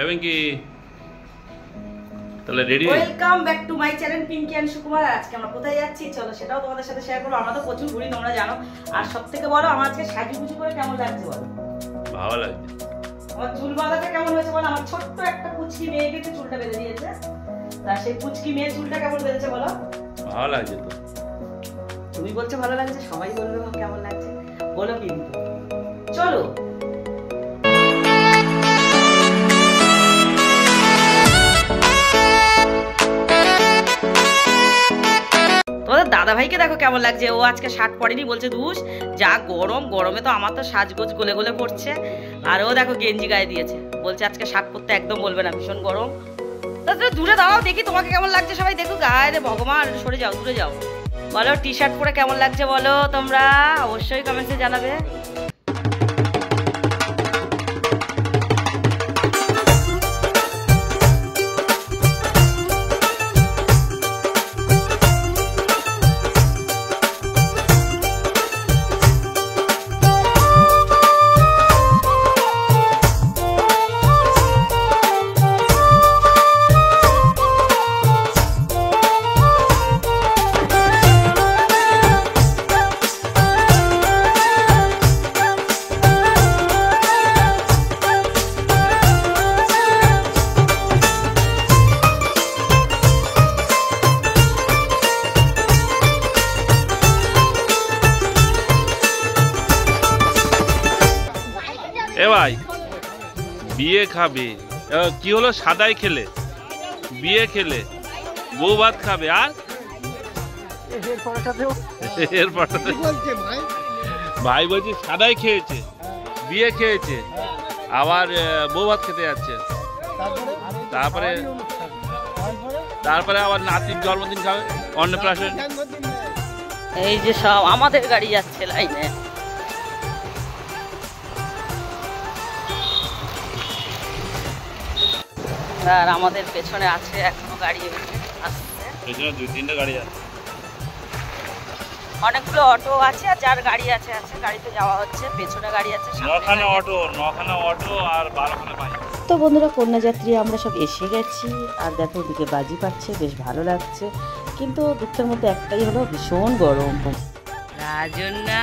এবং কি তাহলে ready. Welcome back to my channel Pinky and Sukumar. আজকে আমরা কোথায় যাচ্ছি চলো সেটাও তোমাদের সাথে শেয়ার করব। আমরা তো প্রচুর ঘুরি তোমরা জানো। আর সবথেকে বলো আমার আজকে সাজুগুজু করে কেমন লাগছে বলো? ভালো লাগছে। আমার চুল বাঁধাটা কেমন হয়েছে বলো? আমার ছোট্ট একটা পুচকি মেয়ে গেছে চুলটা বেঁধে দিয়েছে। তা সেই পুচকি মেয়ের চুলটা কেমন বেঁধেছে বলো? ভালো লাগছে তো। তুমি বলছো ভালো লাগছে, সবাই বলবে কেমন লাগছে বলো কিন্তু। চলো তোমাদের দাদা ভাইকে দেখো কেমন লাগছে। ও আজকে শার্ট পরেনি, বলছে ধুস যা গরম, গরমে তো আমার তো সাজগোজ গলে গলে পড়ছে। আর ও দেখো গেঞ্জি গায়ে দিয়েছে, বলছে আজকে শার্ট পরতে একদম বলবে না, ভীষণ গরম। তা দূরে দাঁড়াও দেখি তোমাকে কেমন লাগছে, সবাই দেখো গায়ে রে ভগবান, সরে যাও দূরে যাও। বলো টি শার্ট পরে কেমন লাগছে বলো তোমরা, অবশ্যই কমেন্টে জানাবে। এ ভাই বিয়ে খাবে কি হলো, সাদাই খেলে বিয়ে খেলে বউ ভাত খাবে আর ভাই বলছে সাদাই খেয়েছে, বিয়ে খেয়েছে, আবার বউ ভাত খেতে যাচ্ছে, তারপরে আবার নাতির জন্মদিন খাবে, অন্নপ্রাশন। এই যে সব আমাদের গাড়ি যাচ্ছে লাইনে। আর আমাদের পেছনে আছে এখনো গাড়ি আসছে, পেছনে 2-3টা গাড়ি আছে, অনেকগুলো অটো আছে আর যার গাড়ি আছে আছে গাড়িতে যাওয়া হচ্ছে। পেছনে গাড়ি আছে, 9খানা অটো আর 12খানা বাইক। তো বন্ধুরা কন্যাযাত্রী আমরা সব এসে গেছি। আর দেখো ওদিকে বাজি পাচ্ছে, বেশ ভালো লাগছে, কিন্তু দুঃখের মধ্যে একটাই হলো ভীষণ গরম। রাজন্না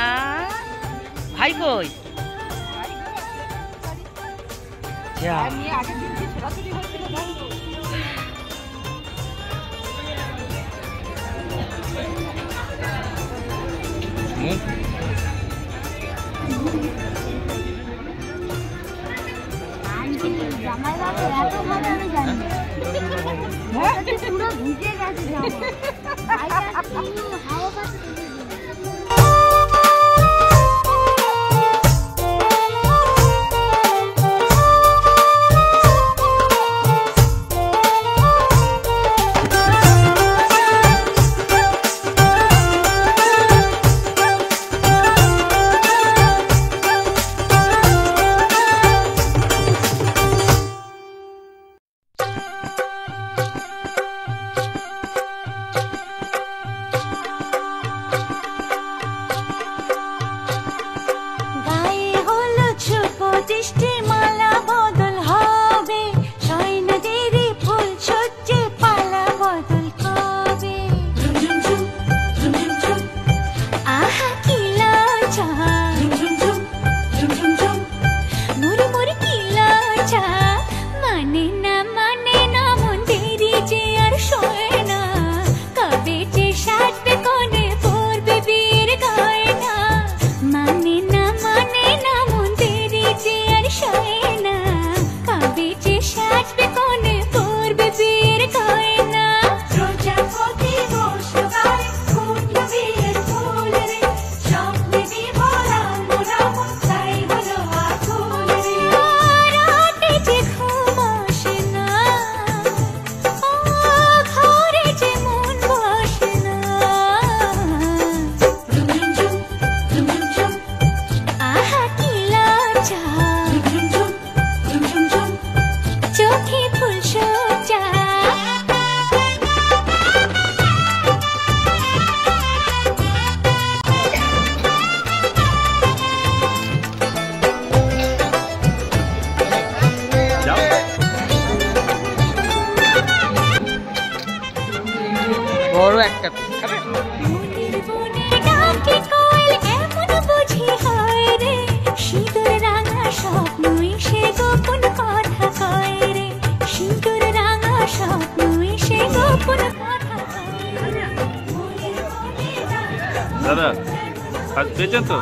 ভাই কই যা বড় একটা পিস খাবে? দাদা আজ পেয়েছেন তো?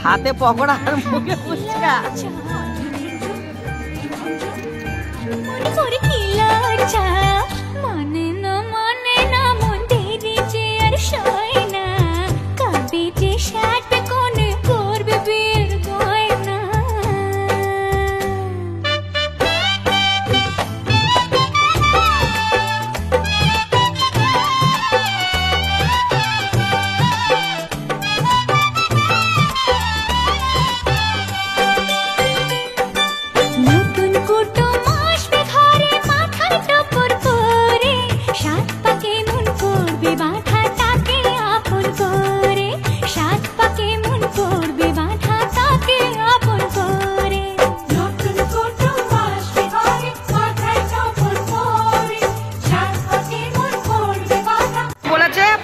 হাতে পকোড়া আর মুখে ফুচকা।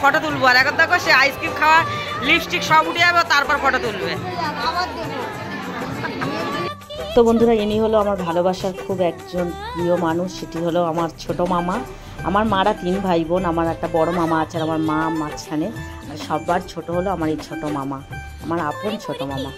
ফটো তুলবো আর এখন দেখো সে আইসক্রিম খাওয়া লিপস্টিক সব উঠে যাবে তারপর ফটো তুলবে। তো বন্ধুরা, ইনি হলো আমার ভালোবাসার খুব একজন প্রিয় মানুষ, সেটি হলো আমার ছোট মামা। আমার মারা 3 ভাই বোন, আমার একটা বড় মামা আছে আর আমার মা মাঝখানে, আর সবার ছোট হলো আমার এই ছোট মামা, আমার আপন ছোট মামা।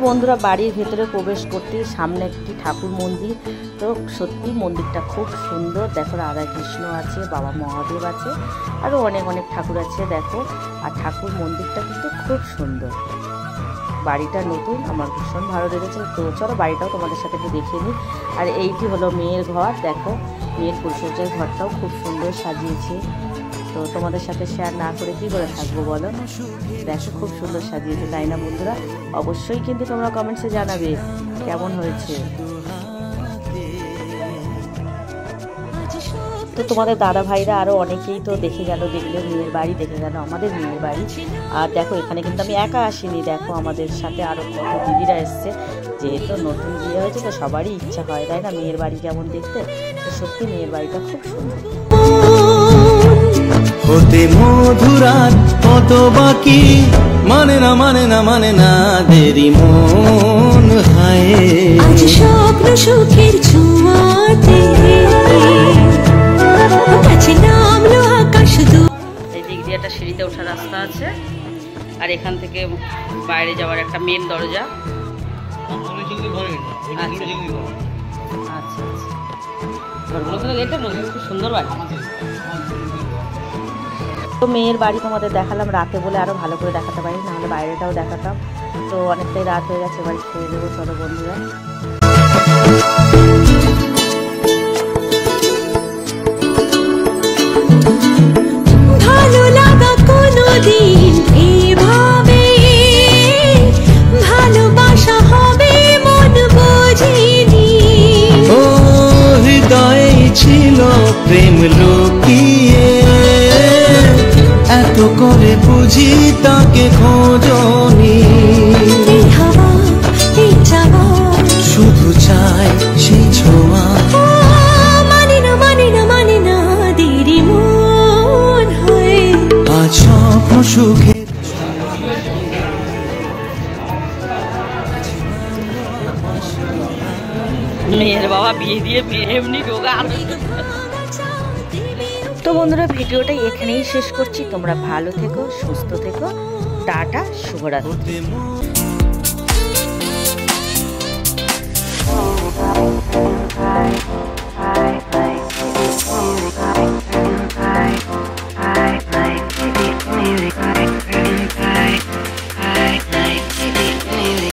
বন্ধুরা, বাড়ির ভেতরে প্রবেশ করতে সামনে একটি ঠাকুর মন্দির। তো সত্যি মন্দিরটা খুব সুন্দর। দেখো রাধা কৃষ্ণ আছে, বাবা মহাদেব আছে, আরও অনেক অনেক ঠাকুর আছে দেখো। আর ঠাকুর মন্দিরটা কিন্তু খুব সুন্দর। বাড়িটা নতুন, আমার ভীষণ ভালো লেগেছে। তো চলো বাড়িটাও তোমাদের সাথে একটু দেখিয়ে নিই। আর এইটি হলো মেয়ের ঘর। দেখো মেয়ের পরিচর্যার ঘরটাও খুব সুন্দর সাজিয়েছে। তো তোমাদের সাথে শেয়ার না করে কী করে থাকবো বলো। দেখো খুব সুন্দর সাজিয়েছে, তাই না বন্ধুরা? অবশ্যই কিন্তু তোমরা কমেন্টসে জানাবে কেমন হয়েছে। তো তোমাদের দাদা ভাইরা আরও অনেকেই তো দেখে গেল, দেখলে মেয়ের বাড়ি দেখে গেল আমাদের মেয়ের বাড়ি। আর দেখো এখানে কিন্তু আমি একা আসিনি, দেখো আমাদের সাথে আরও কত দিদিরা এসছে। যেহেতু নতুন বিয়ে হয়েছে তো সবারই ইচ্ছা হয়, তাই না, মেয়ের বাড়ি কেমন দেখতে। তো সত্যি মেয়ের বাড়িটা খুব সুন্দর। হতে মধুরাত কত বাকি, মানে না মানে না মানে না দেরি মন হায়। আজ স্বপ্ন সুখের ছোঁয়াতে কাছে নামলো আকাশ দু। এই দিক দিয়ে একটা সিঁড়িতে ওঠার রাস্তা আছে, আর এখান থেকে বাইরে যাওয়ার একটা মেন দরজা। আচ্ছা খুব সুন্দর বাড়ি। তো মেয়ের বাড়ি তোমাদের দেখালাম রাতে বলে, আরও ভালো করে দেখাতে পারি, নাহলে বাইরেটাও দেখাতাম। তো অনেকটাই রাত হয়ে গেছে, বাড়ি খেয়ে দেবো। চলো বন্ধুরা। ভালো লাগা কোনোদিন এভাবে ভালোবাসা হবে মন বোঝেনি। ও হৃদয়ে ছিল প্রেম লুকিয়ে, এত করে বুঝি তাকে খোঁজনি। শুধু চাই সেই ছোঁয়া, মানে না মানে না মানে না দেরি মন হয়ে। আজ স্বপ্ন সুখে মেয়ের বাবা বিয়ে দিয়ে এমনি ঢোকা। তো বন্ধুরা, ভিডিওটা এখানেই শেষ করছি। তোমরা ভালো থেকো, সুস্থ থেকো, টাটা, শুভরাত্রি।